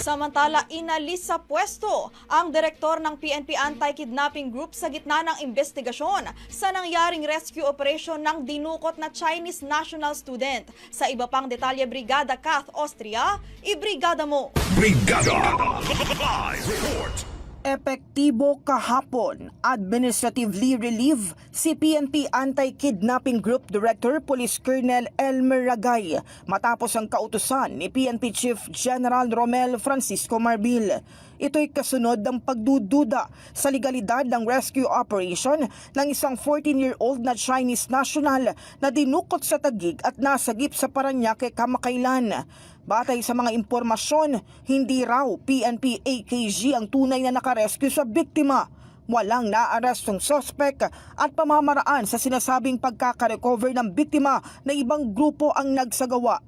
Samantala, inalis sa pwesto ang direktor ng PNP Anti-Kidnapping Group sa gitna ng investigasyon sa nangyaring rescue operation ng dinukot na Chinese national student. Sa iba pang detalye, Brigada Kath Austria, ibrigada mo! Brigada! Live report! Epektibo kahapon, administratively relieve si PNP Anti-Kidnapping Group Director Police Colonel Elmer Ragay matapos ang kautusan ni PNP Chief General Romel Francisco Marbil. Ito'y kasunod ng pagdududa sa legalidad ng rescue operation ng isang 14-year-old na Chinese national na dinukot sa Taguig at nasagip sa Parañaque kamakailan. Batay sa mga impormasyon, hindi raw PNP AKG ang tunay na nakarescue sa biktima. Walang naarestong sospek at pamamaraan sa sinasabing pagkakarecover ng biktima na ibang grupo ang nagsagawa.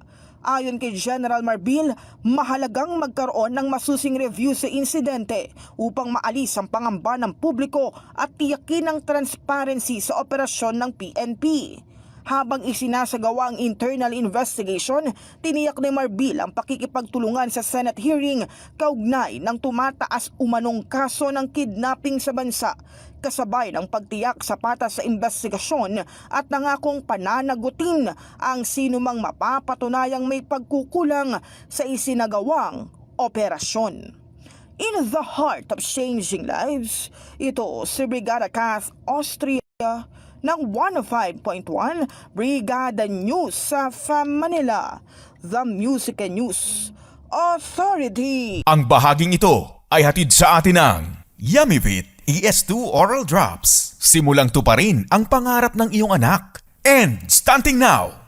Ayon kay General Marbil, mahalagang magkaroon ng masusing review sa insidente upang maalis ang pangamba ng publiko at tiyakin ang transparency sa operasyon ng PNP. Habang isinasagawa ang internal investigation, tiniyak ni Marbil ang pakikipagtulungan sa Senate hearing kaugnay ng tumataas umanong kaso ng kidnapping sa bansa, kasabay ng pagtiyak sa patas sa investigasyon at nangakong pananagutin ang sinumang mapapatunayang may pagkukulang sa isinagawang operasyon. In the heart of changing lives, ito si Brigada Kath Austria ng 105.1 Brigada News sa Manila, The Music and News Authority. Ang bahaging ito ay hatid sa atin ng Yummyvit ES2 Oral Drops. Simulang tuparin ang pangarap ng iyong anak. And stunting now!